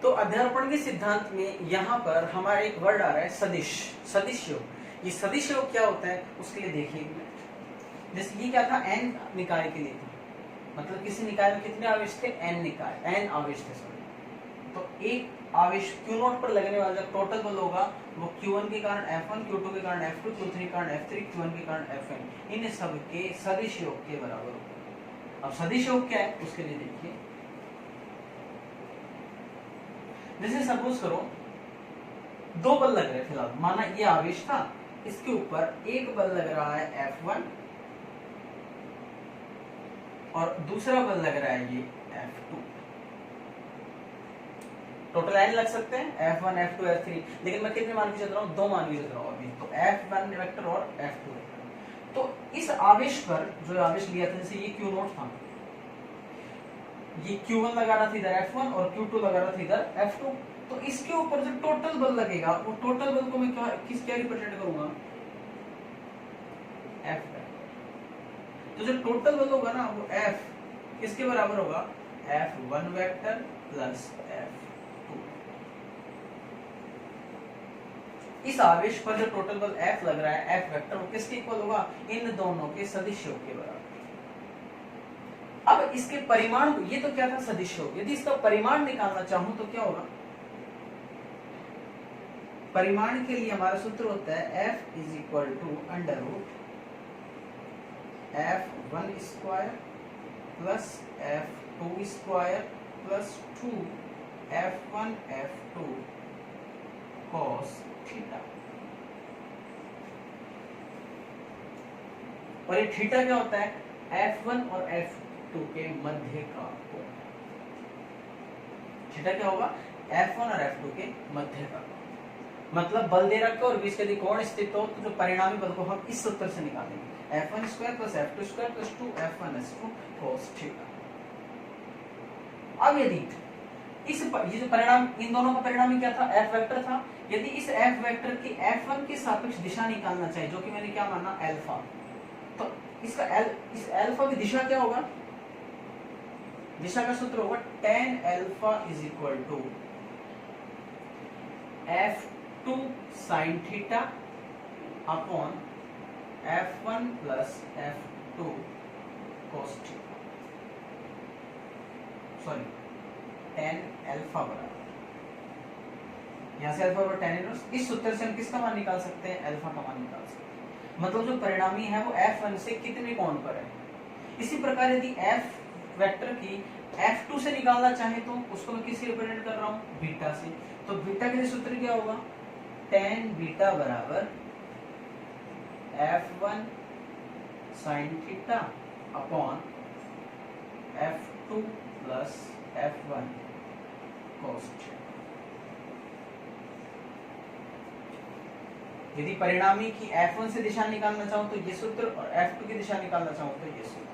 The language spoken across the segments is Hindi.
तो अध्यारोपण के सिद्धांत में यहाँ पर हमारा एक वर्ड आ रहा है सदिश, सदिश योग। ये सदिश योग क्या होता है उसके लिए देखिए, जैसे ये क्या था, एन निकाय के लिए था, मतलब किसी निकाय में कितने आवेश थे, एन निकाय, एन आवेश थे सॉरी। तो एक आवेश Q0 पर लगने वाला जो टोटल बल होगा वो Q1 के कारण F1, Q2 के कारण F2, Q3 के कारण F3, Q1 के कारण Fn, इन सब के सदिश योग के बराबर होगा। अब सदिश योग क्या है उसके लिए देखिए, जैसे सपोज करो दो बल लग रहे, फिलहाल माना ये आवेश था, इसके ऊपर एक बल लग रहा है F1 और दूसरा बल लग रहा है ये F2। टोटल n लग सकते हैं, F1, F2, F3, लेकिन मैं कितने मान के चल रहा हूँ, दो मान के चल रहा हूँ अभी। तो F1 वेक्टर और F2 वेक्टर। तो इस आवेश पर जो आवेश लिया था, जैसे ये Q0 था, ये Q1 लगा रहा था इधर F1 और Q2 लगा रहा था इधर F2। तो इसके ऊपर जो टोटल बल लगेगा वो टोटल बल को मैं क्या रिप्रेजेंट करूंगा, F। तो जो टोटल बल होगा ना वो F किसके बराबर होगा, F1 वेक्टर प्लस F2। इस आवेश पर जो टोटल बल F लग रहा है, F वेक्टर, वो किसके इक्वल होगा, इन दोनों के सदिश योग के बराबर। अब इसके परिमाण, ये तो क्या था, सदिश योग, यदि इसका परिमाण निकालना चाहूं तो क्या होगा, परिमाण के लिए हमारा सूत्र होता है F is equal to under root F1 square plus F2 square plus 2 F1 F2 cos theta. और ये थीटा क्या होता है, F1 और F2 के मध्य का कोण। थीटा क्या होगा, F1 और F2 के मध्य का कोण। मतलब बल दे रखा और बीच यदि कोण स्थित हो तो जो परिणामी बल को हम इस सूत्र से निकालेंगे, F1 square plus F2 square plus 2 F1 S2 cos theta. अब यदि ये जो परिणाम, इन दोनों का परिणामी क्या था, F वेक्टर था, यदि इस F वेक्टर की F1 के सापेक्ष दिशा निकालना चाहिए, जो कि मैंने क्या माना, अल्फा, तो इसका इस अल्फा की दिशा क्या होगा, दिशा का सूत्र होगा tan alpha is equal to F2 sin theta upon F1 plus F2 cos theta, sorry tan alpha बराबर, यहां से अल्फा बराबर tan इनवर्स, इस सूत्र से हम किसका मान निकाल सकते हैं, अल्फा का मान निकाल सकते हैं। मतलब जो परिणामी है वो F1 से कितने कोण पर है। इसी प्रकार यदि F वेक्टर की F2 से निकालना चाहे तो उसको मैं किससे रिप्रेजेंट कर रहा हूं, बीटा से। तो बीटा के लिए सूत्र क्या होगा, tan बीटा बराबर F1 sin theta upon F2 plus F1 cos theta. यदि परिणामी की F1 से दिशा निकालना चाहूं तो ये सूत्र, और F2 की दिशा निकालना चाहूं तो ये सूत्र।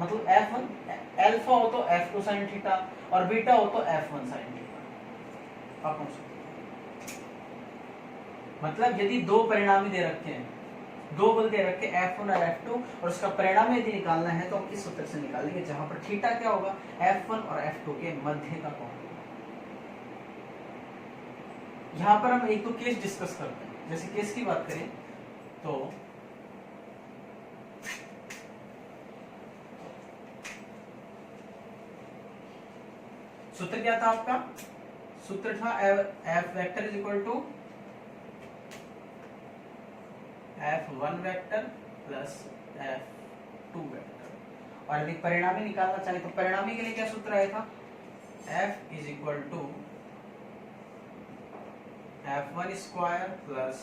मतलब F1 अल्फा हो तो F2 sin थीटा और बीटा हो तो F1 sin थीटा अपॉन सूत्र। मतलब यदि दो परिणामी दे रखे हैं, दो बल दे रखे F1 और F2, और उसका परिणाम यदि निकालना है तो हम इस सूत्र से निकालेंगे, जहां पर थीटा क्या होगा, F1 और F2 के मध्य का कोण। यहां पर हम एक तो केस डिस्कस करते हैं। जैसे केस की बात करें तो सूत्र क्या था आपका, सूत्र था F vector is equal to F1 vector plus F2 vector. और यदि परिणामी निकालना चाहे तो परिणामी के लिए क्या सूत्र आया था, F is equal to F1 square plus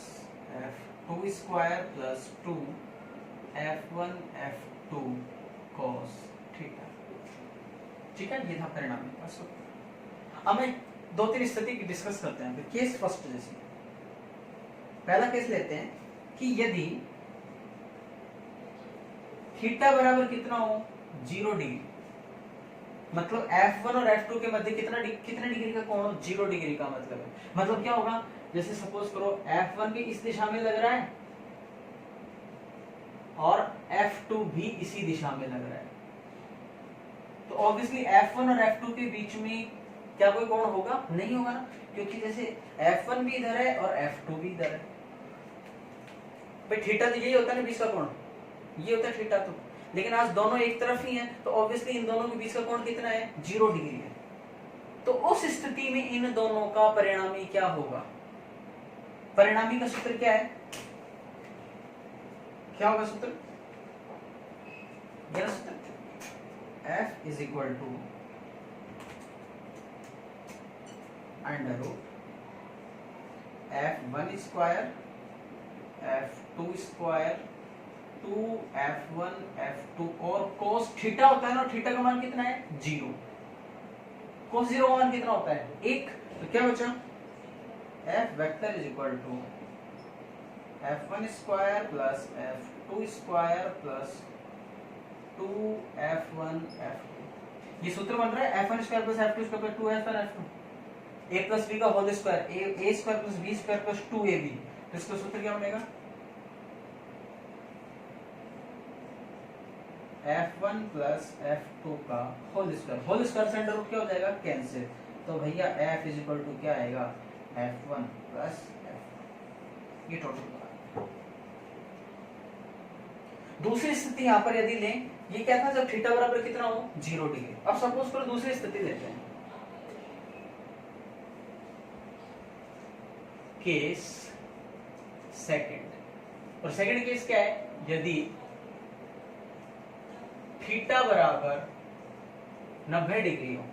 F2 square plus 2 F1 F2 cos theta. ठीक है, ये था परिणामी का सूत्र। अब मैं दो तीन स्थिति की डिस्कस करते हैं। केस फर्स्ट, जैसे पहला केस लेते हैं कि यदि थीटा बराबर कितना हो, 0 डिग्री, मतलब F1 और F2 के मध्य कितने डिग्री का कोण हो, 0 डिग्री का मतलब है। मतलब क्या होगा, जैसे सपोज करो F1 भी इस दिशा में लग रहा है और F2 भी इसी दिशा में लग रहा है, तो ऑब्वियसली F1 और F2 के बीच में क्या कोई कोण होगा? नहीं होगा ना, क्योंकि जैसे F1 भी इधर है और F2 भी इधर है। भाई थीटा तो यही होता है ना बीच का कोण, ये होता है थीटा। तो लेकिन आज दोनों एक तरफ ही हैं, तो ऑब्वियसली इन दोनों के बीच का कोण कितना है? 0 डिग्री है। तो उस स्थिति में इन दोनों का परिणामी क्या होगा? परिणामी का सूत्र क्या है? क्या होगा सूत्र? यह सूत्र F is equal to under root F1 square F2 square 2F1 F2 और cos थीटा होता है ना, थीटा का मान कितना है? 0। cos 0 का मान कितना होता है? 1। तो क्या बचा? F vector is equal to F1 square plus F2 square plus 2F1 F2। ये सूत्र बन रहा है F1 square plus F2 square plus 2F1 F2 a plus b का whole square a square plus b square plus 2ab। तो इसका सूत्र क्या बनेगा? F1 प्लस F2 का होल स्क्वायर से अंडर रूट क्या हो जाएगा? कैंसिल। तो भैया F इज इक्वल टू क्या आएगा? F1 plus F2। ये टोटल। दूसरी स्थिति यहां पर यदि लें, ये क्या था? जब थीटा बराबर कितना हो? 0 डिग्री। अब सपोज करो दूसरी स्थिति लेते हैं, केस सेकंड। और सेकंड केस क्या है? यदि थीटा बराबर 90 डिग्री हो।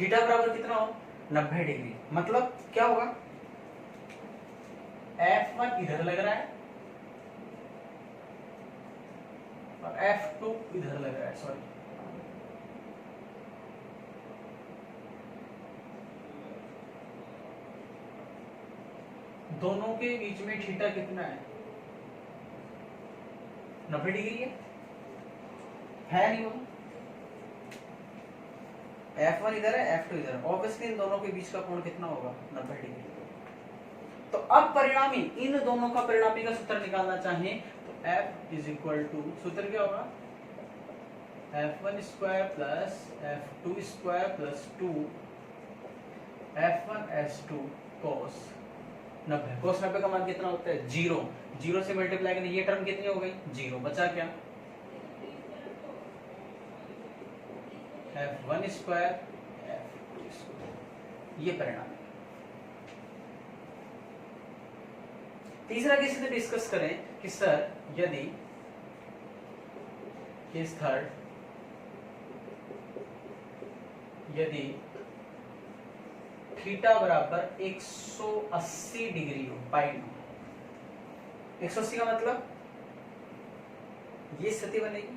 थीटा बराबर कितना हो? 90 डिग्री। मतलब क्या होगा? F1 इधर लग रहा है और F2 इधर लग रहा है। सॉरी, दोनों के बीच में थीटा कितना है? 90 डिग्री है नहीं? बोलो। F1 इधर है, F2 इधर है, ऑब्वियसली इन दोनों के बीच का कोण कितना होगा? 90 डिग्री। तो अब परिणामी, इन दोनों का परिणामी का सूत्र निकालना चाहें तो F इज इक्वल टू, सूत्र क्या होगा? F1 square plus F2 square plus 2 F1 S2 cos 90। cos 90 का मान कितना होता है? 0। 0 से मल्टीप्लाई करने ये टर्म कितनी हो गई? 0। बचा क्या? F1 square F2 square. ये परिणाम। तीसरा केस डिस्कस करें कि सर यदि केस थर्ड, यदि थीटा बराबर 180 डिग्री हो, पाई हो। 180 का मतलब ये स्थिति बनेगी,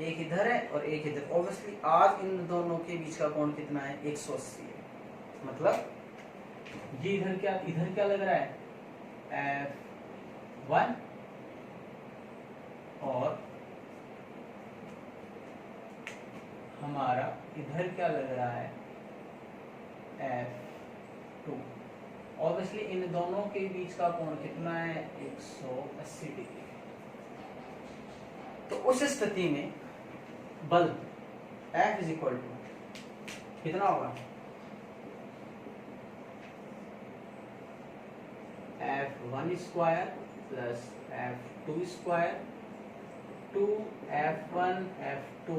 एक इधर है और एक इधर। ऑब्वियसली आज इन दोनों के बीच का कोण कितना है? 180 है। मतलब ये इधर क्या लग रहा है? F1 और हमारा इधर क्या लग रहा है? F2। ऑब्वियसली इन दोनों के बीच का कोण कितना है? 180 डिग्री। तो उस स्थिति में बल F इज इक्वल टू कितना होगा? F1 square plus F2 square 2F1 F2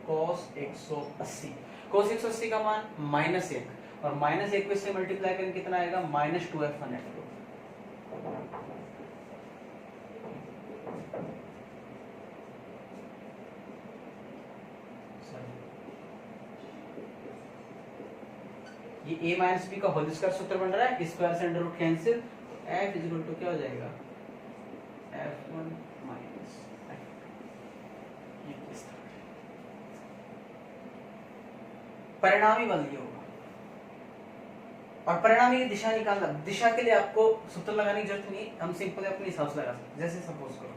cos 180। cos 180 का मान -1 और -1 से मल्टीप्लाई करके कितना आएगा? -2F1 F2। ये a माइनस बी का होल स्क्वायर सूत्र बन रहा है, स्क्वायर से under root cancel. F is equal to क्या हो जाएगा? F1 minus F2। ये किस तरह परिणामी बल ये होगा। और परिणामी की दिशा निकालना, दिशा के लिए आपको सूत्र लगाने की जरूरत नहीं, हम सिंपल अपने हिसाब से लगा सकते। जैसे सपोज करो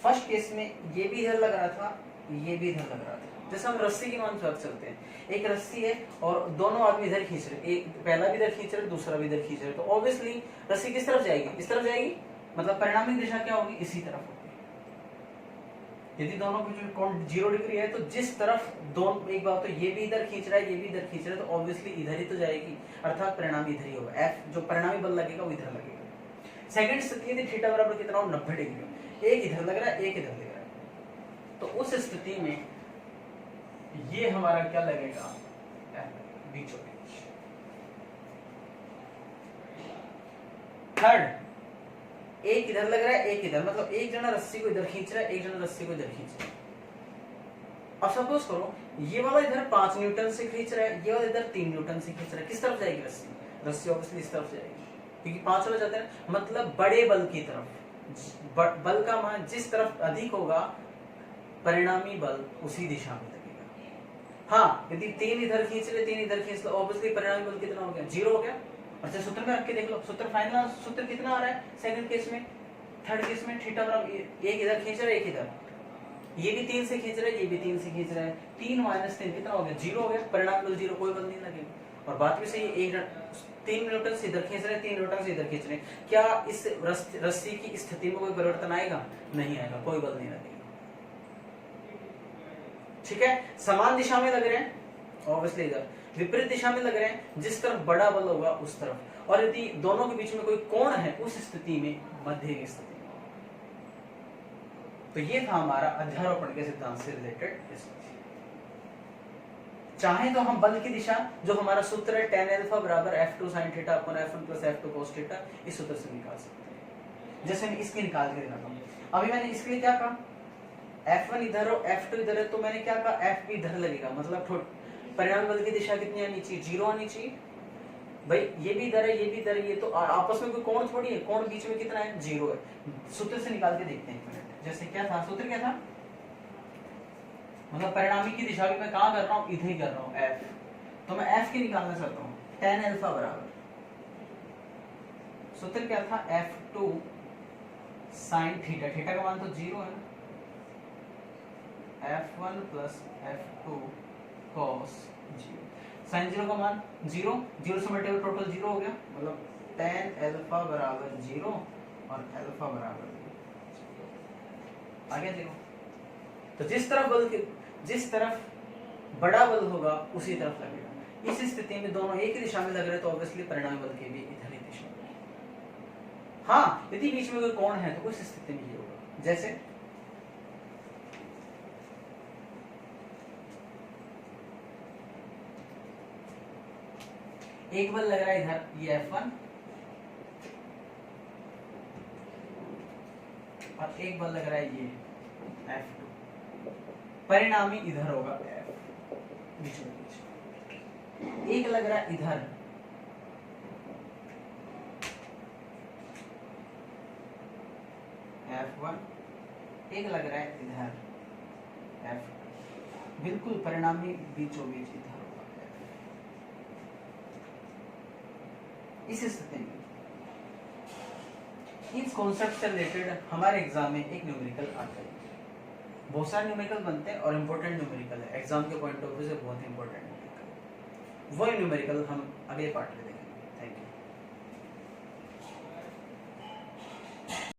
फर्स्ट केस में ये भी इधर लग रहा था, ये भी इधर लग रहा था। जैसे हम रस्सी की मान से चलते हैं, एक रस्सी है और दोनों आदमी इधर खींच रहे, एक पहला भी इधर खींच रहे, दूसरा भी इधर खींच रहे, तो ऑब्वियसली रस्सी किस तरफ जाएगी? इस तरफ जाएगी। मतलब परिणामी दिशा क्या होगी? इसी तरफ होगी। यदि दोनों के बीच में कोण 0 डिग्री है तो जिस तरफ दोनों, एक बात तो ये भी इधर खींच रहा है, ये भी इधर खींच रहा है, तो ऑब्वियसली इधर ही तो जाएगी, अर्थात परिणाम इधर ही होगा। एफ जो परिणामी बल लगेगा वो इधर लगेगा। सेकंड स्थिति यदि थीटा बराबर कितना हो 90 डिग्री, एक इधर लग रहा है एक इधर लग रहा है, तो उस स्थिति में ये हमारा क्या लगेगा, बीचों बीच। थर्ड, एक इधर लग रहा है एक इधर, मतलब एक जना रस्सी को इधर खींच रहा है, एक जना रस्सी को इधर खींच रहा है। अब सपोज करो ये वाला इधर 5 न्यूटन से खींच रहा है, ये वाला इधर 3 न्यूटन से खींच रहा है, किस तरफ जाएगी रस्सी? रस्सी ऑब्वियसली इस तरफ जाएगी, क्योंकि 5 वाला जाता है, मतलब बड़े बल की तरफ। बल का मान जिस तरफ अधिक होगा, परिणामी बल उसी दिशा में लगेगा। हाँ, यदि 3 इधर खींच ले 3 इधर खींच लो, ऑब्वियसली परिणामी बल कितना हो गया, 0 हो गया। अच्छा सूत्र में रख के देख लो, सूत्र फाइनल सूत्र कितना आ रहा है सेकंड केस में। थर्ड केस में थीटा बराबर एक इधर खींच रहा है एक इधर, ये भी 3 से खींच रहा है ये भी 3 से खींच रहा है, 3 - 3 कितना हो गया, 0 हो गया। परिणाम बल 0, कोई बल नहीं लगेगा। और बात भी सही है, एक 3 न्यूटन से इधर खींच रहे हैं 3 न्यूटन से इधर खींच रहे हैं, क्या इस रस्सी की स्थिति में कोई परिवर्तन आएगा? नहीं आएगा, कोई बल नहीं लगेगा। ठीक है, समान दिशा में लग रहे हैं ऑब्वियसली, इधर विपरीत दिशा में लग रहे हैं, जिस तरफ बड़ा बल होगा उस तरफ। और यदि दोनों के बीच में कोई कोण है उस स्थिति में मध्य की स्थिति में। तो ये था हमारा अध्यारोपण के सिद्धांत से रिलेटेड। चाहे तो हम बल की दिशा, जो हमारा सूत्र है tan अल्फा बराबर F2 sin theta upon F1 plus F2 cos theta, इस सूत्र से निकाल सकते हैं। जैसे मैं इसकी निकाल के दिखाता हूं। अभी मैंने इसके लिए क्या कहा, F1 इधर हो F2 इधर है, तो मैंने क्या कहा, F भी इधर लगेगा, मतलब परिणामी बल की दिशा कितनी आनी चाहिए, 0 आनी चाहिए। भाई ये भी इधर है ये भी इधर है, ये तो आपस में कोई कोण थोड़ी है, कोण बीच में कितना है, 0 है। सूत्र से निकाल के देखते हैं एक मिनट। जैसे क्या था सूत्र, क्या था, मतलब परिणामी की दिशा भी मैं कहां कर रहा हूं, इधर ही कर रहा हूं, F। तो मैं F की निकालना चाहता हूं, tan अल्फा बराबर, सूत्र क्या था, F2 sin थीटा, थीटा का मान तो 0 है, F1 plus F2 cos 0, sin 0 का मान 0, 0 से मल्टीप्लाई टोटल 0 हो गया, मतलब tan अल्फा बराबर 0 और अल्फा बराबर 0 आ गया 0। तो जिस तरफ बड़ा बल होगा उसी तरफ लगेगा। इस स्थिति में दोनों एक ही दिशा में लग रहे, तो ऑब्वियसली परिणामी बल के भी इधर ही दिशा में। हाँ, यदि बीच में कोई कोण है तो उस स्थिति में ये होगा। जैसे एक बल लग रहा है इधर, ये F1, और एक बल लग रहा है ये F2, परिणामी इधर होगा F, बीच में बीच। एक लग रहा है इधर, F1, एक लग रहा है इधर F2, बिल्कुल परिणामी बीचों बीच इधर होगा F। इस स्थिति में इस कॉन्सेप्ट से रिलेटेड हमारे एग्जाम में एक न्यूमेरिकल आता है। बहुत सारे न्यूमेरिकल बनते हैं और इम्पोर्टेंट न्यूमेरिकल है, एग्जाम के पॉइंट ऑफ व्यू से बहुत इंपॉर्टेंट न्यूमेरिकल। वही न्यूमेरिकल हम अगले पार्ट में देखेंगे। Thank you.